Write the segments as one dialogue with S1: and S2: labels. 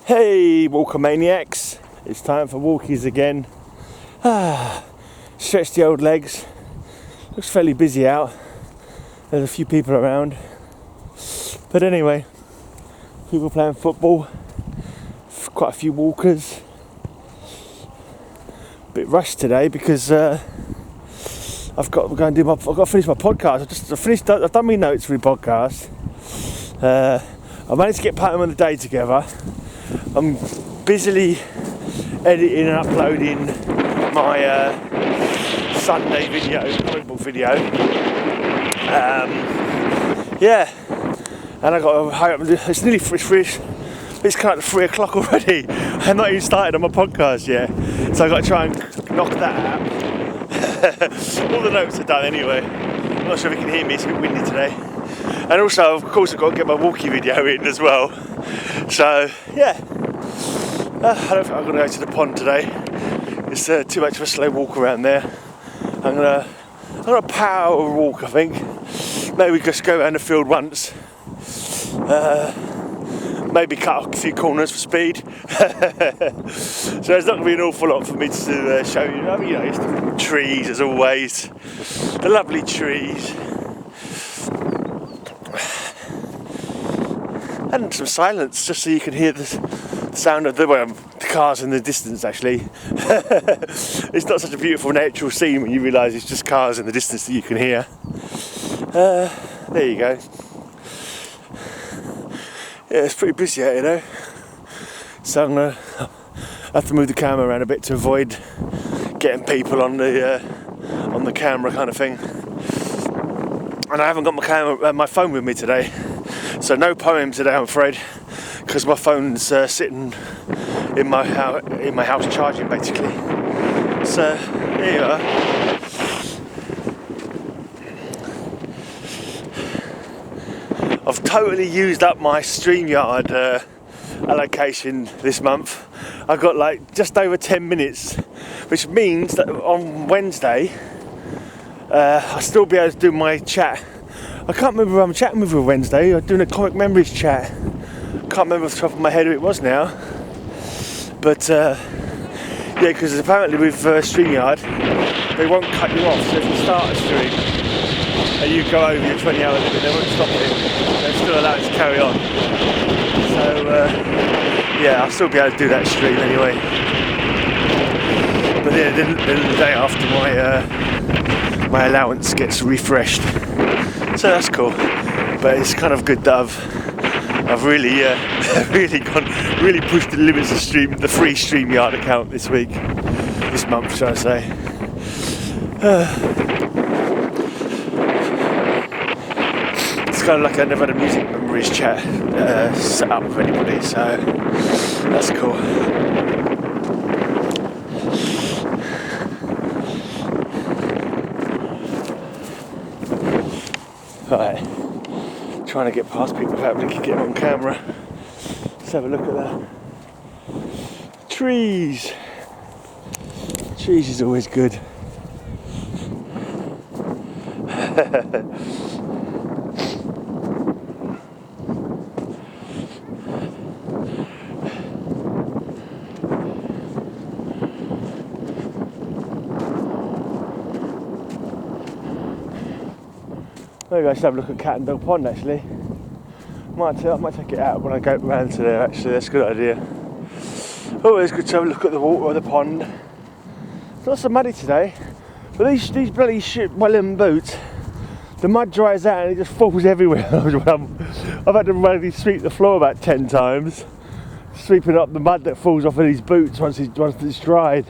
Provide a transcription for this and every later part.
S1: Hey Walker Maniacs, it's time for Walkies again. Stretch the old legs. Looks fairly busy out. There's a few people around. But anyway, people playing football, quite a few walkers. Bit rushed today because I've got to finish my podcast. I've done my notes for the podcast. I managed to get part of them on the day together. I'm busily editing and uploading my Sunday video, comic book video. And I got to hurry up and it's nearly fresh. It's kind of 3 o'clock already. I've not even started on my podcast yet, so I've got to try and knock that out. All the notes are done anyway. I'm not sure if you can hear me, it's a bit windy today. And also, of course, I've got to get my walkie video in as well. So, yeah. I don't think I'm going to go to the pond today. It's too much of a slow walk around there. I'm gonna power walk, I think. Maybe just go around the field once. Maybe cut a few corners for speed. So there's not going to be an awful lot for me to show you. I mean, it's the trees as always. The lovely trees. And some silence, just so you can hear the sound of the cars in the distance, actually. It's not such a beautiful natural scene when you realise it's just cars in the distance that you can hear. There you go. Yeah, it's pretty busy out here, so I'm going to have to move the camera around a bit to avoid getting people on the camera kind of thing. And I haven't got my phone with me today. So no poem today, I'm afraid, because my phone's sitting in my house charging, basically. So there you are. I've totally used up my StreamYard allocation this month. I've got like just over 10 minutes, which means that on Wednesday I'll still be able to do my chat. I can't remember who I'm chatting with Wednesday. I'm doing a comic memories chat. Can't remember off the top of my head who it was now. But yeah, because apparently with StreamYard, they won't cut you off. So if you start a stream and you go over your 20-hour limit, they won't stop it. They're still allowed to carry on. So yeah, I'll still be able to do that stream anyway. But yeah, then the day after my allowance gets refreshed. So that's cool, but it's kind of good that I've really really pushed the limits of the free StreamYard account this month, shall I say. It's kind of like I never had a music memories chat set up with anybody, so that's cool. Right, trying to get past people without really getting on camera. Let's have a look at that. Trees. Trees is always good. Maybe I should have a look at Cat and Dog Pond actually. I might take it out when I go round to there actually, that's a good idea. Always good to have a look at the water of the pond. It's not so muddy today, but these bloody shit Welland boots, the mud dries out and it just falls everywhere. I've had to manually sweep the floor about 10 times, sweeping up the mud that falls off of these boots once it's dried.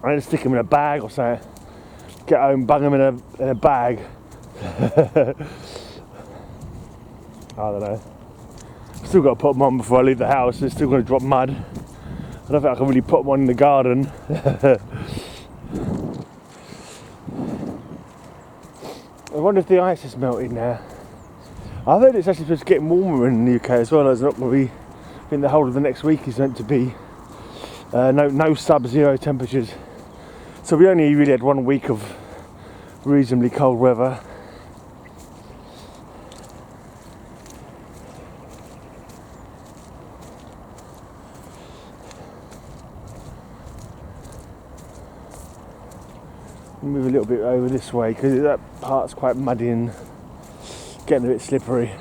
S1: I need to stick them in a bag or something. Get home, bung them in a bag. I don't know. Still got to put them on before I leave the house. They're still going to drop mud. I don't think I can really put them on in the garden. I wonder if the ice is melting now. I've heard it's actually supposed to get warmer in the UK as well. It's not going to be. I think the whole of the next week is meant to be no sub-zero temperatures. So we only really had 1 week of reasonably cold weather. Move a little bit over this way because that part's quite muddy and getting a bit slippery.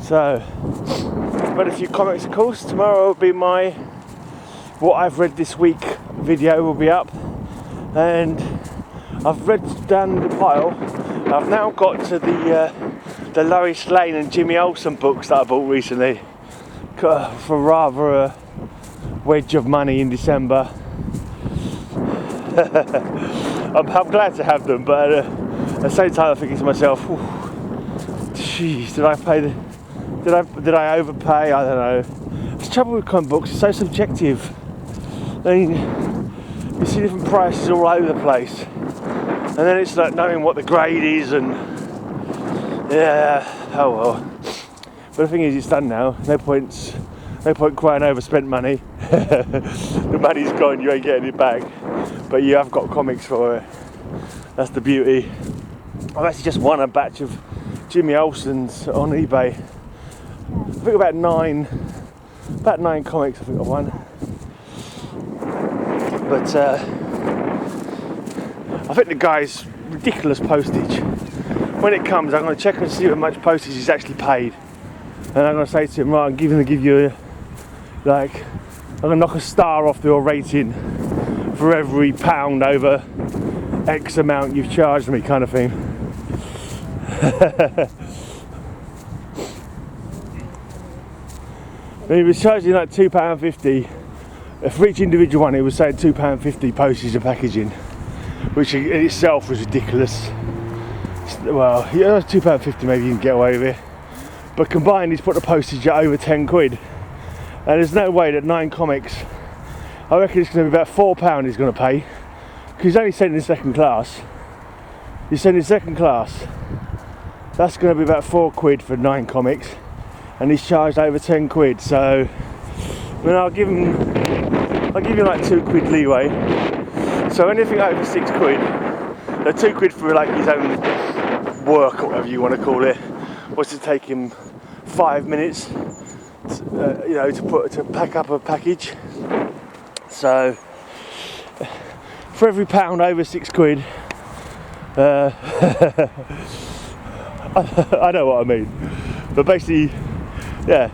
S1: So, I've read a few comics, of course. Tomorrow will be my what I've read this week video will be up, and I've read down the pile. I've now got to the Lois Lane and Jimmy Olsen books that I bought recently for rather a wedge of money in December. I'm glad to have them, but at the same time I'm thinking to myself, jeez, did I overpay? I don't know. The trouble with comic books, it's so subjective. I mean, you see different prices all over the place, and then it's like knowing what the grade is, and yeah, oh well. But the thing is, it's done now. No point crying over spent money. The money's gone, you ain't getting it back. But you have got comics for it. That's the beauty. I've actually just won a batch of Jimmy Olsen's on eBay. I think about nine comics I think I won. But I think the guy's ridiculous postage. When it comes, I'm going to check and see how much postage he's actually paid. And I'm going to say to him, right, I'm going to give you I'm going to knock a star off your rating for every pound over X amount you've charged me, kind of thing. He was charging like £2.50 for each individual one. It was saying £2.50 postage and packaging, which in itself was ridiculous. Well, yeah, £2.50 maybe you can get away with it, but combined he's put the postage at over 10 quid, and there's no way that 9 comics, I reckon it's going to be about £4 he's going to pay, because he's only sending in second class. He's sending second class, that's going to be about 4 quid for 9 comics, and he's charged over 10 quid. So I mean, I'll give him like 2 quid leeway. So anything over 6 quid, 2 quid for like his own work or whatever you want to call it, was to take him 5 minutes to pack up a package. So for every pound over 6 quid, I know what I mean, but basically, yeah.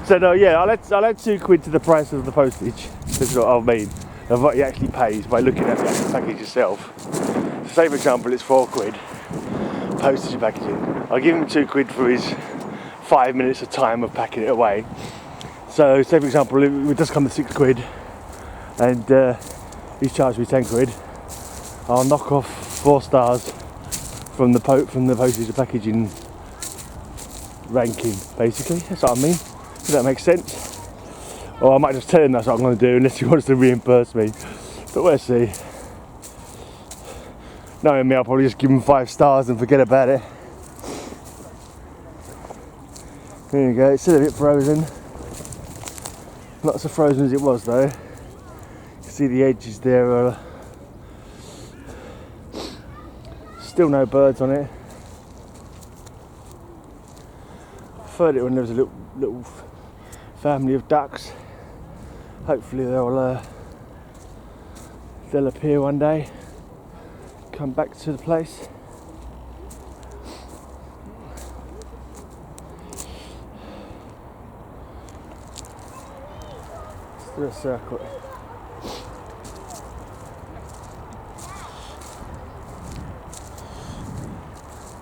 S1: So no, yeah, I'll add 2 quid to the price of the postage. That's what I mean, of what he actually pays by looking at the actual package itself. So say for example it's 4 quid postage and packaging. I'll give him 2 quid for his 5 minutes of time of packing it away. So say for example it does come to 6 quid, and he's charged me 10 quid. I'll knock off 4 stars from the postage and packaging ranking, basically. That's what I mean. Does that make sense? Or I might just tell him that's what I'm going to do, unless he wants to reimburse me. But we'll see. Knowing me, I'll probably just give him 5 stars and forget about it. There you go, it's still a bit frozen. Not so frozen as it was though. You can see the edges there are still no birds on it. I preferred it when there was a little family of ducks. Hopefully they'll appear one day, come back to the place. Let's do a circle.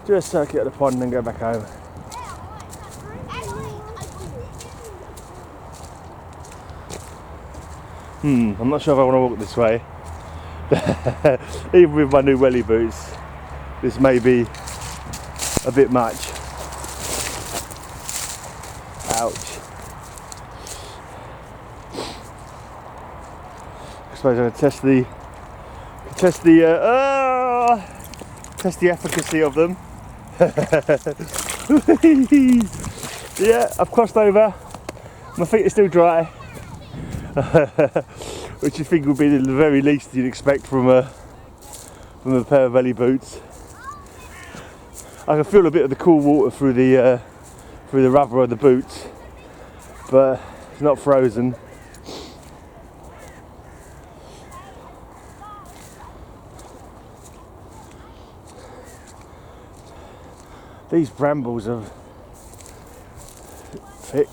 S1: Do a circuit of the pond and then go back home. I'm not sure if I want to walk this way. Even with my new welly boots, this may be a bit much. Ouch. I suppose I'm going to test the efficacy of them. Yeah, I've crossed over. My feet are still dry, which you think would be the very least you'd expect from a pair of welly boots. I can feel a bit of the cool water through the rubber of the boots, but it's not frozen. These brambles are thick.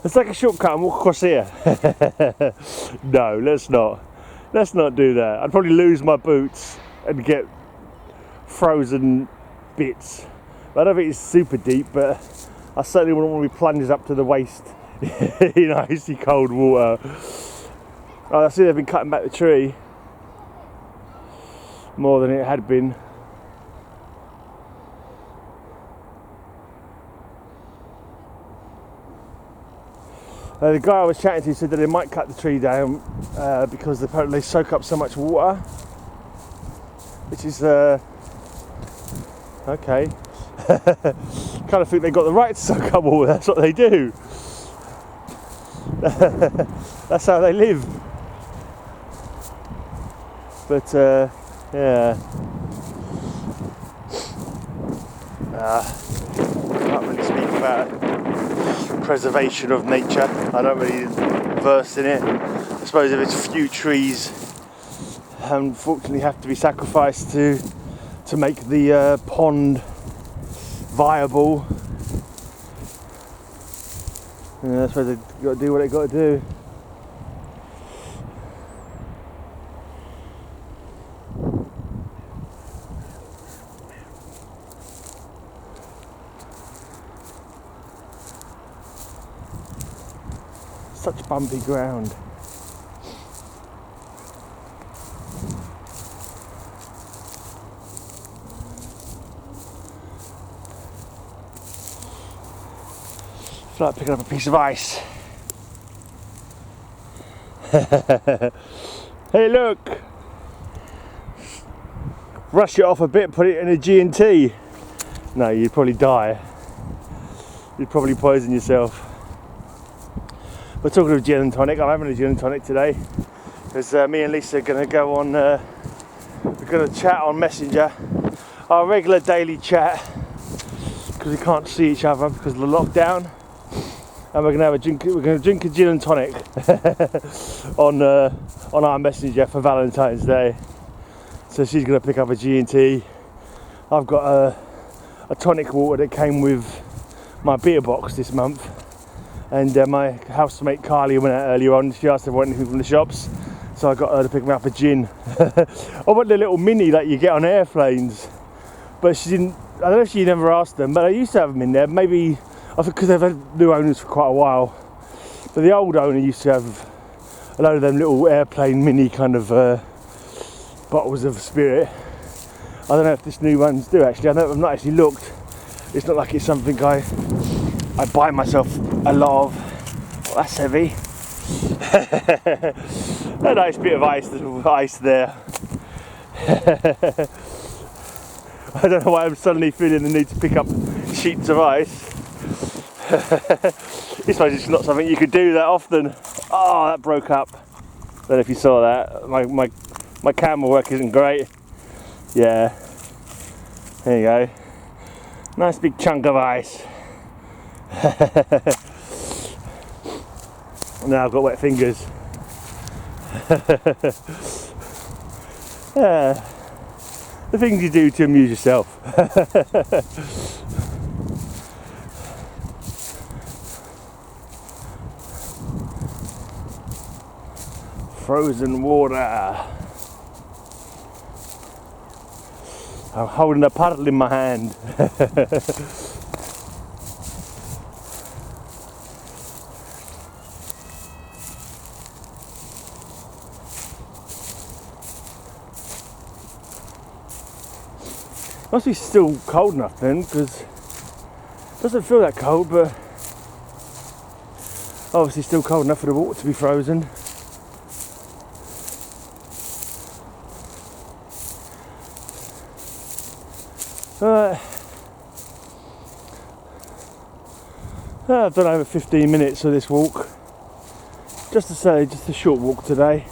S1: Let's take a shortcut and walk across here. No, let's not. Let's not do that. I'd probably lose my boots and get frozen bits. I don't think it's super deep, but I certainly wouldn't want to be plunged up to the waist in icy cold water. Oh, I see they've been cutting back the tree more than it had been. The guy I was chatting to said that they might cut the tree down because apparently they soak up so much water, which is okay. Kind of think they got the right to soak up water. That's what they do. That's how they live. But yeah, can't really speak about preservation of nature. I don't really verse in it. I suppose if it's a few trees, unfortunately, have to be sacrificed to make the pond viable. Yeah, I suppose they've got to do what they've got to do. Such bumpy ground. It's like picking up a piece of ice. Hey, look! Brush it off a bit, put it in a G&T. No, you'd probably die. You'd probably poison yourself. We're talking of gin and tonic. I'm having a gin and tonic today because me and Lisa are going to go on. We're going to chat on Messenger, our regular daily chat, because we can't see each other because of the lockdown. And we're going to have a drink. We're going to drink a gin and tonic on our Messenger for Valentine's Day. So she's going to pick up a G&T. I've got a tonic water that came with my beer box this month. And my housemate Carly went out earlier on. She asked if I want anything from the shops, so I got her to pick me up a gin. I want the little mini that you get on airplanes, but she didn't. I don't know if she never asked them, but I used to have them in there. Maybe I think because they've had new owners for quite a while. But the old owner used to have a load of them little airplane mini kind of bottles of spirit. I don't know if this new ones do actually. I've not actually looked. It's not like it's something I buy myself a lot of. Well, that's heavy. A nice bit of ice there. I don't know why I'm suddenly feeling the need to pick up sheets of ice. I suppose it's not something you could do that often. Oh, that broke up. I don't know if you saw that. My camera work isn't great. Yeah. There you go. Nice big chunk of ice. Now I've got wet fingers. Yeah. The things you do to amuse yourself. Frozen water. I'm holding a paddle in my hand. Must be still cold enough then, because it doesn't feel that cold, but obviously still cold enough for the water to be frozen. I've done over 15 minutes of this walk. Just to say, just a short walk today.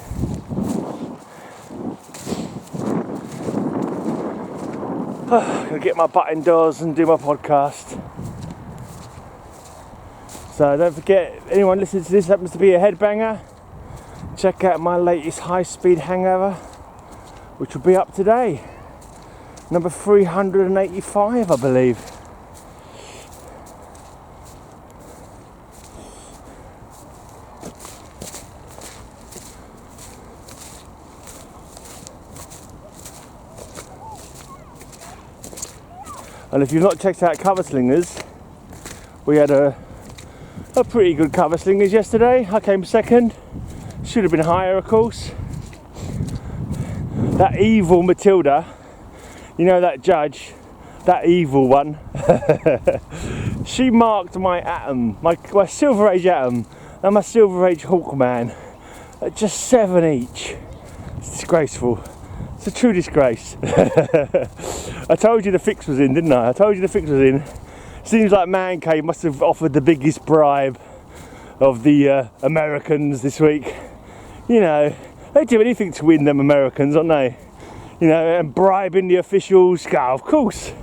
S1: I'm gonna get my butt indoors and do my podcast. So don't forget, anyone listening to this happens to be a headbanger, check out my latest high-speed hangover, which will be up today. Number 385, I believe. And if you've not checked out Cover Slingers, we had a pretty good Cover Slingers yesterday. I came second. Should have been higher, of course. That evil Matilda, you know, that judge, that evil one, she marked my atom, my Silver Age atom and my Silver Age Hawkman at just 7 each. It's disgraceful. It's a true disgrace. I told you the fix was in, didn't I? I told you the fix was in. Seems like Man Cave must have offered the biggest bribe of the Americans this week. You know, they do anything to win, them Americans, don't they? You know, and bribing the officials. Oh, of course,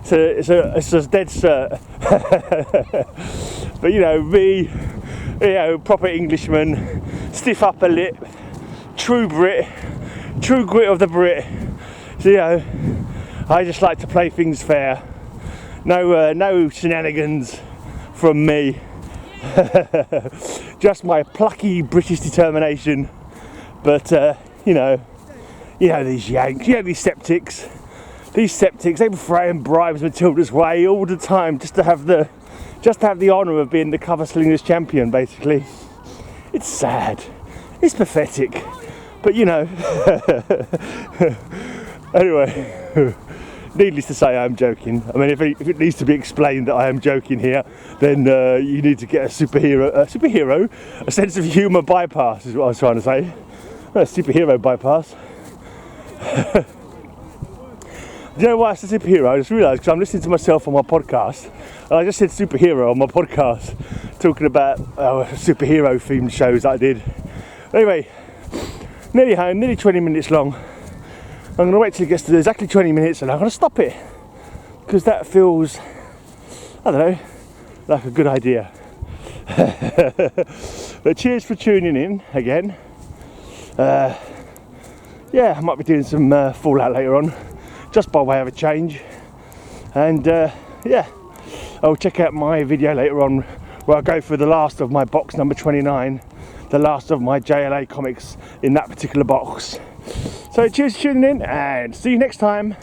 S1: it's a dead cert. But you know, me, you know, proper Englishman, stiff upper lip, true Brit, true grit of the Brit. So you know, I just like to play things fair. No shenanigans from me. Just my plucky British determination. But you know these Yanks, you know these septics, they were throwing bribes Matilda's way all the time just to have the honour of being the Cover Slingers champion. Basically, it's sad, it's pathetic, but you know. Anyway, needless to say, I'm joking. I mean, if it needs to be explained that I am joking here, then you need to get a sense of humour bypass is what I was trying to say. A superhero bypass. Do you know why it's a superhero? I just realised, because I'm listening to myself on my podcast, and I just said superhero on my podcast, talking about superhero themed shows that I did. Anyway, nearly home, nearly 20 minutes long. I'm going to wait till it gets to exactly 20 minutes and I'm going to stop it, because that feels, I don't know, like a good idea. But cheers for tuning in again. Yeah, I might be doing some Fallout later on, just by way of a change. And yeah, I'll check out my video later on where I go through the last of my box number 29 the last of my JLA comics in that particular box. So cheers for tuning in and see you next time.